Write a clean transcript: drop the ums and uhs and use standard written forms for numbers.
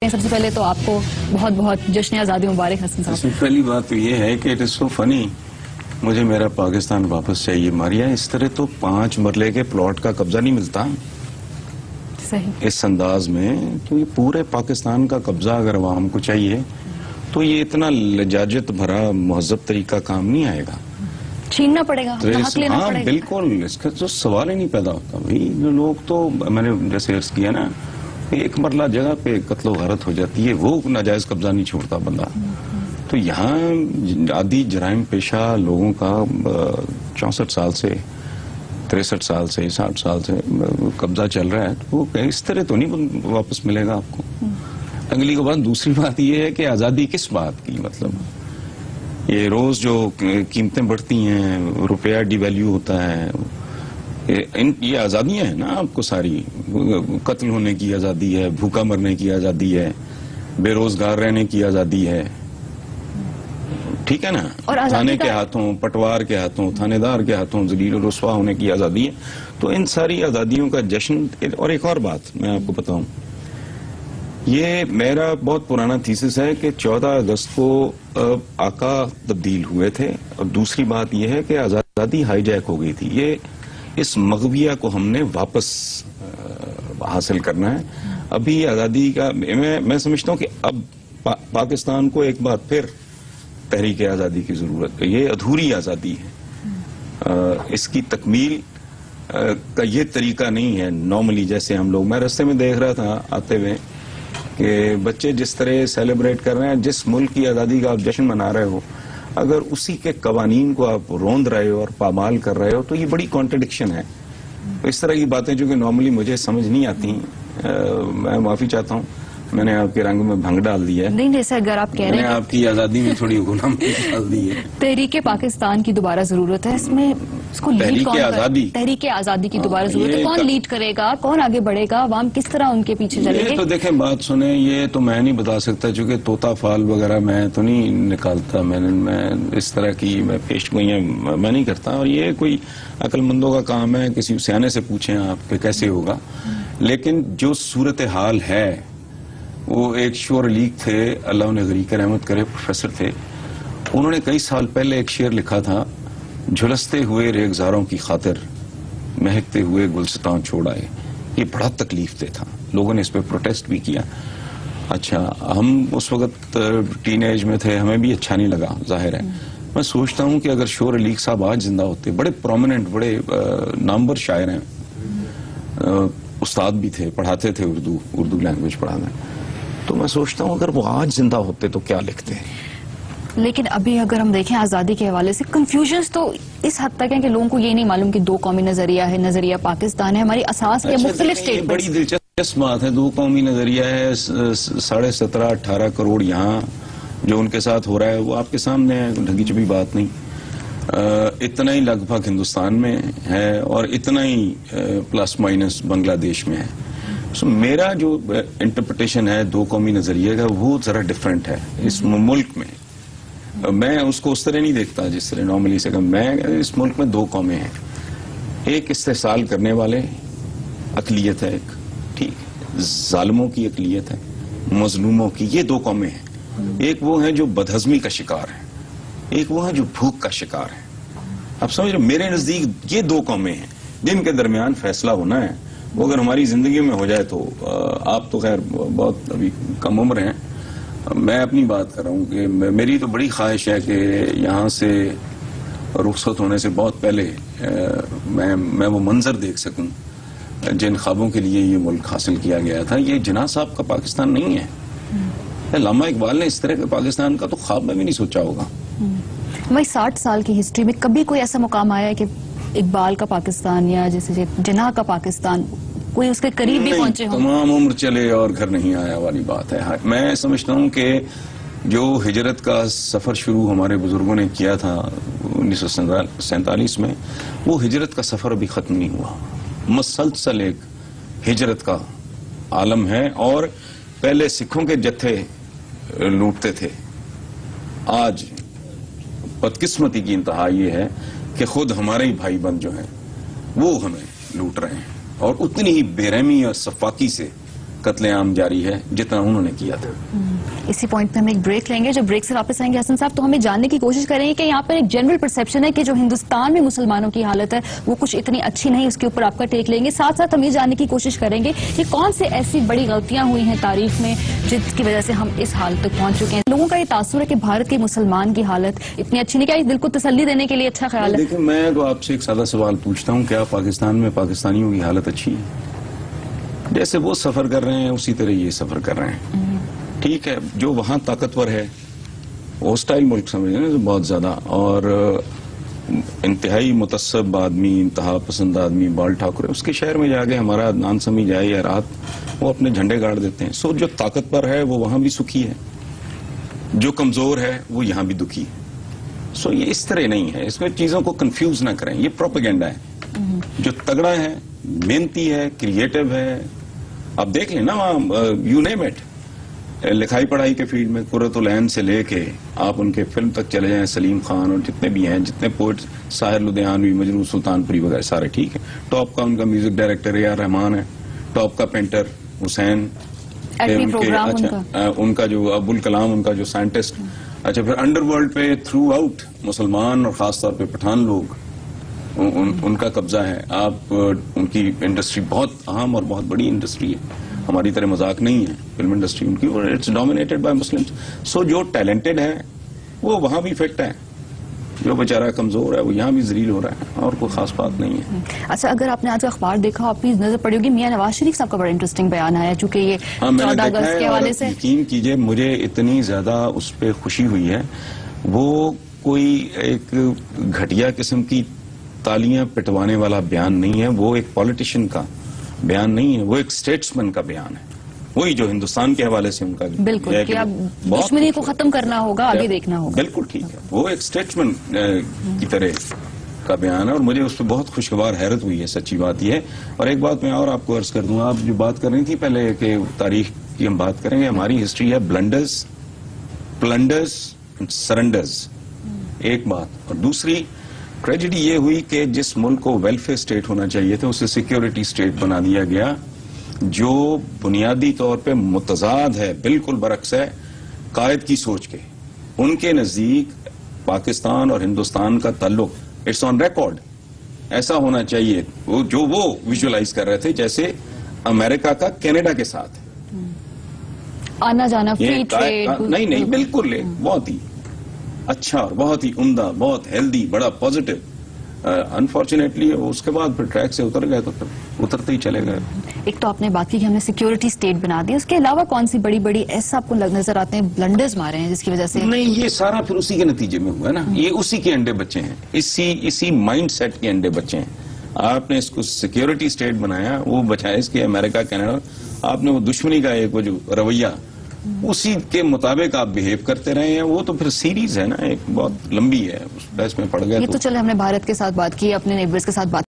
سب سے پہلے تو آپ کو بہت بہت جشن آزادی مبارک حسن صاحب. پہلی بات تو یہ ہے کہ اٹ از سو فنی، مجھے میرا پاکستان واپس چاہیے. ماریا اس طرح تو 5 مرلے کے پلاٹ کا قبضہ نہیں ملتا صحیح اس انداز میں، تو یہ پورے پاکستان کا قبضہ اگر عوام کو چاہیے تو یہ اتنا لجاجت بھرا مہذب طریقہ کام نہیں آئے گا، چھیننا پڑے گا، حق لینا پڑے گا. بالکل، اس کا تو سوال ہی نہیں پیدا ہوتا. بھائی لوگ تو میں نے جیسے عرض کیا نا، ایک مرلہ جگہ پہ قتل و غارت ہو جاتی ہے، وہ ناجائز قبضہ نہیں چھوڑتا بندہ. تو یہاں عادی جرائم پیشہ لوگوں کا 64 سال سے 63 سال سے 60 سال سے قبضہ چل رہا ہے، وہ اس طرح تو نہیں واپس ملے گا آپ کو. اگلی کو بات، دوسری بات یہ ہے کہ آزادی کس بات کی، مطلب یہ روز جو قیمتیں بڑھتی ہیں، روپیہ ڈی ویلیو ہوتا ہے، یہ آزادیاں ہیں نا آپ کو ساری. قتل ہونے کی آزادی ہے، بھوکا مرنے کی آزادی ہے، بے روزگار رہنے کی آزادی ہے، ٹھیک ہے نا، تھانے کے ہاتھوں، پٹوار کے ہاتھوں، تھانے دار کے ہاتھوں ذلیل و رسوا ہونے کی آزادی ہے. تو ان ساری آزادیوں کا جشن. اور ایک اور بات میں آپ کو بتاؤں، یہ میرا بہت پرانا تھیسس ہے کہ 14 اگست کو آقا تبدیل ہوئے تھے، اور دوسری بات یہ ہے کہ آزادی ہائی جیک ہو گئی تھی. یہ اس مغویہ کو ہم نے واپس حاصل کرنا ہے. ابھی آزادی کا میں سمجھتا ہوں کہ اب پاکستان کو ایک بار پھر تحریک آزادی کی ضرورت ہے. یہ ادھوری آزادی ہے، اس کی تکمیل کا یہ طریقہ نہیں ہے نارملی جیسے ہم لوگ. میں راستے میں دیکھ رہا تھا آتے ہوئے کہ بچے جس طرح سیلیبریٹ کر رہے ہیں، جس ملک کی آزادی کا آپ جشن منا رہے ہو، اگر اسی کے قوانین کو آپ روند رہے ہو اور پامال کر رہے ہو تو یہ بڑی کانٹرڈکشن ہے. اس طرح کی باتیں جو کہ نارملی مجھے سمجھ نہیں آتی، میں معافی چاہتا ہوں، میں نے آپ کے رنگ میں بھنگ ڈال دیا ہے. نہیں جیسے اگر آپ کہہ رہے ہیں آپ کی آزادی میں تھوڑی غلامی ڈال دی ہے. تحریک پاکستان کی دوبارہ ضرورت ہے، اس میں اس کو لیڈ کون کرے؟ تحریک آزادی کی دوبارہ ضرورت ہے. کون لیڈ کرے گا، کون آگے بڑھے گا، عوام کس طرح ان کے پیچھے چلے گے؟ تو دیکھیں بات سنیں، یہ تو میں نہیں بتا سکتا چونکہ طوطا فال وغیرہ میں تو نہیں نکالتا. میں اس طرح کی میں پیش گوئیاں میں نہیں کرتا، اور یہ کوئی عقل مندوں کا کام ہے. کسی سیانے سے پوچھیں آپ کہ کیسے ہوگا. لیکن جو صورتحال ہے، وہ ایک شعر لیگ تھے، اللہ انہیں غریق رحمت کرے، پروفیسر تھے. انہوں نے کئی سال پہلے ایک شعر لکھا تھا، جھلستے ہوئے ریگزاروں کی خاطر مہکتے ہوئے گلستان چھوڑ آئے. یہ بڑا تکلیف دہ تھا، لوگوں نے اس پہ پروٹیسٹ بھی کیا. اچھا، ہم اس وقت ٹین ایج میں تھے، ہمیں بھی اچھا نہیں لگا، ظاہر ہے. میں سوچتا ہوں کہ اگر شعر لیگ صاحب آج زندہ ہوتے، بڑے پرومیننٹ، بڑے نامور شاعر ہیں، استاد بھی تھے، پڑھاتے تھے اردو لینگویج پڑھانا، تو میں سوچتا ہوں اگر وہ آج زندہ ہوتے تو کیا لکھتے ہیں. لیکن ابھی اگر ہم دیکھیں آزادی کے حوالے سے کنفیوژنز تو اس حد تک ہیں کہ لوگوں کو یہ نہیں معلوم کہ 2 قومی نظریہ ہے، نظریہ پاکستان ہے، ہماری اساس کے مختلف اسٹیٹمنٹس. بڑی دلچسپ بات ہے، 2 قومی نظریہ ہے، 17.5-18 کروڑ یہاں جو ان کے ساتھ ہو رہا ہے وہ آپ کے سامنے ہے، ڈھگی چبی بات نہیں. اتنا ہی لگ بھگ ہندوستان میں ہے اور اتنا ہی پلس مائنس بنگلہ دیش میں ہے. میرا جو انٹرپریٹیشن ہے 2 قومی نظریے کا، وہ ذرا ڈیفرنٹ ہے اس ملک میں. میں اس کو اس طرح نہیں دیکھتا جس طرح نارملی سے. میں اس ملک میں 2 قومیں ہیں، ایک استحصال کرنے والے اقلیت ہے، ایک ٹھیک ظالموں کی اقلیت ہے، مظلوموں کی، یہ 2 قومیں ہیں. ایک وہ ہیں جو بدہضمی کا شکار ہیں، ایک وہ ہیں جو بھوک کا شکار ہیں. آپ سمجھ رہے، میرے نزدیک یہ 2 قومیں ہیں جن کے درمیان فیصلہ ہونا ہے. وہ اگر ہماری زندگی میں ہو جائے تو آپ تو خیر بہت ابھی کم عمر ہیں، میں اپنی بات کر رہا ہوں کہ میری تو بڑی خواہش ہے کہ یہاں سے رخصت ہونے سے بہت پہلے میں وہ منظر دیکھ سکوں جن خوابوں کے لیے یہ ملک حاصل کیا گیا تھا. یہ جناح صاحب کا پاکستان نہیں ہے. علامہ اقبال نے اس طرح کے پاکستان کا تو خواب میں بھی نہیں سوچا ہوگا. بھائی 60 سال کی ہسٹری میں کبھی کوئی ایسا مقام آیا ہے کہ اقبال کا پاکستان یا جیسے جناح کا پاکستان کوئی اس کے قریب بھی پہنچے ہوں؟ تمام عمر چلے اور گھر نہیں آیا والی بات ہے. میں سمجھتا ہوں کہ جو ہجرت کا سفر شروع ہمارے بزرگوں نے کیا تھا 1947 میں، وہ ہجرت کا سفر ابھی ختم نہیں ہوا. مسلسل ایک ہجرت کا عالم ہے. اور پہلے سکھوں کے جتھے لوٹتے تھے، آج بدقسمتی کی انتہا یہ ہے کہ خود ہمارے ہی بھائی بند جو ہیں وہ ہمیں لوٹ رہے ہیں، اور اتنی ہی بے رحمی اور صفاقی سے قتل عام جاری ہے جتنا انہوں نے کیا تھا. اسی پوائنٹ پہ ہم ایک بریک لیں گے. جب بریک سے واپس آئیں گے حسن صاحب تو ہمیں جاننے کی کوشش کریں گے کہ یہاں پر ایک جنرل پرسیپشن ہے کہ جو ہندوستان میں مسلمانوں کی حالت ہے وہ کچھ اتنی اچھی نہیں, اس کے اوپر آپ کا ٹیک لیں گے. ساتھ ساتھ ہم یہ جاننے کی کوشش کریں گے کہ کون سے ایسی بڑی غلطیاں ہوئی ہیں تاریخ میں جس کی وجہ سے ہم اس حالت تک پہنچ چکے ہیں. لوگوں کا یہ تاثر ہے کہ بھارت کے مسلمان کی حالت اتنی اچھی نہیں. کیا یہ دل کو تسلی دینے کے لیے اچھا خیال ہے؟ دیکھیں, میں تو آپ سے ایک سادہ سوال پوچھتا ہوں, کیا پاکستان میں پاکستانیوں کی حالت اچھی ہے؟ جیسے وہ سفر کر رہے ہیں اسی طرح یہ سفر کر رہے ہیں. ٹھیک ہے, جو وہاں طاقتور ہے, ہوسٹائل ملک سمجھ رہے ہیں بہت زیادہ, اور انتہائی متعصب آدمی, انتہا پسند آدمی بال ٹھاکر ہے, اس کے شہر میں جا کے ہمارا نان سمجھ آئے یا رات وہ اپنے جھنڈے گاڑ دیتے ہیں. سو جو طاقتور ہے وہ وہاں بھی سکھی ہے, جو کمزور ہے وہ یہاں بھی دکھی ہے. سو یہ اس طرح نہیں ہے, اس میں چیزوں کو کنفیوز نہ کریں, یہ پروپیگنڈا ہے. جو تگڑا ہے, محنتی ہے, کریٹو ہے, آپ دیکھ لیں نا وہاں, یو نیم اٹ, لکھائی پڑھائی کے فیلڈ میں قرۃ العین سے لے کے آپ ان کے فلم تک چلے جائیں, سلیم خان اور جتنے بھی ہیں, جتنے پوئٹ, ساحر لدھیانوی, مجروح سلطان پوری وغیرہ سارے ٹھیک ہے. ٹاپ کا ان کا میوزک ڈائریکٹر اے آر رحمان ہے, ٹاپ کا پینٹر حسین, ان کا جو ابو الکلام, ان کا جو سائنٹسٹ. اچھا, پھر انڈر ورلڈ پہ تھرو آؤٹ مسلمان اور خاص طور پہ پٹھان لوگ, ان کا قبضہ ہے. آپ ان کی انڈسٹری بہت اہم اور بہت بڑی انڈسٹری ہے, ہماری طرح مذاق نہیں ہے فلم انڈسٹری ان کی, اور اٹس ڈومینیٹڈ بائی مسلمز. سو جو ٹیلنٹڈ ہے وہ وہاں بھی فٹ ہے, جو بیچارہ کمزور ہے وہ یہاں بھی ذلیل ہو رہا ہے, اور کوئی خاص بات نہیں ہے. اچھا, اگر آپ نے آج اخبار دیکھا, آپ کی نظر پڑی ہوگی میاں نواز شریف صاحب کا بڑا انٹرسٹنگ بیان آیا, چونکہ یہ 14 اگست کے حوالے سے. یقین کیجئے مجھے اتنی زیادہ اس پہ خوشی ہوئی ہے, وہ کوئی ایک گھٹیا قسم کی تالیاں پٹوانے والا بیان نہیں ہے, وہ ایک پولیٹیشین کا بیان نہیں ہے, وہ ایک اسٹیٹسمین کا بیان ہے, وہی جو ہندوستان کے حوالے سے ان کا بالکل کہ اب دشمنی کو ختم کرنا ہوگا, آگے دیکھنا ہوگا. بالکل ٹھیک ہے, وہ ایک اسٹیٹسمین کی طرح کا بیان ہے, اور مجھے اس پہ بہت خوشگوار حیرت ہوئی ہے. سچی بات یہ ہے. اور ایک بات میں اور آپ کو عرض کر دوں, آپ جو بات کر رہی تھی پہلے کہ تاریخ کی ہم بات کریں گے, ہماری ہسٹری ہے بلنڈرز, پلنڈرز, سرنڈرز, ایک بات. اور دوسری ٹریجڈی یہ ہوئی کہ جس ملک کو ویلفیئر اسٹیٹ ہونا چاہیے تھا اسے سیکیورٹی اسٹیٹ بنا دیا گیا, جو بنیادی طور پہ متضاد ہے, بالکل برعکس ہے قائد کی سوچ کے. ان کے نزدیک پاکستان اور ہندوستان کا تعلق اٹس آن ریکارڈ ایسا ہونا چاہیے جو وہ ویژولائز کر رہے تھے جیسے امریکہ کا کینیڈا کے ساتھ آنا جانا, فری ٹریڈ. نہیں بالکل بہت ہی اچھا اور بہت ہی عمدہ, بہت ہیلدی, بڑا پازیٹو. انفارچونیٹلی اس کے بعد پھر ٹریک سے اتر گئے تو پھر اترتے ہی چلے گئے. ایک تو آپ نے بات کی کہ ہم نے سیکیورٹی اسٹیٹ بنا دی, اس کے علاوہ کون سی بڑی بڑی ایسا آپ کو نظر آتے ہیں بلنڈرز مارے ہیں جس کی وجہ سے؟ نہیں, یہ سارا پھر اسی کے نتیجے میں ہوا ہے نا, یہ اسی کے انڈے بچے ہیں, اسی مائنڈ سیٹ کے انڈے بچے ہیں. آپ نے اس کو سیکیورٹی اسٹیٹ بنایا, وہ بچائے اس کے امریکہ کینیڈا, آپ نے وہ دشمنی کا ایک وہ جو رویہ اسی کے مطابق آپ بہیو کرتے رہے ہیں, وہ تو پھر سیریز ہے نا, ایک بہت لمبی ہے, اس میں پڑ گیا. یہ تو چلے ہم نے بھارت کے ساتھ بات کی, اپنے نیبرز کے ساتھ بات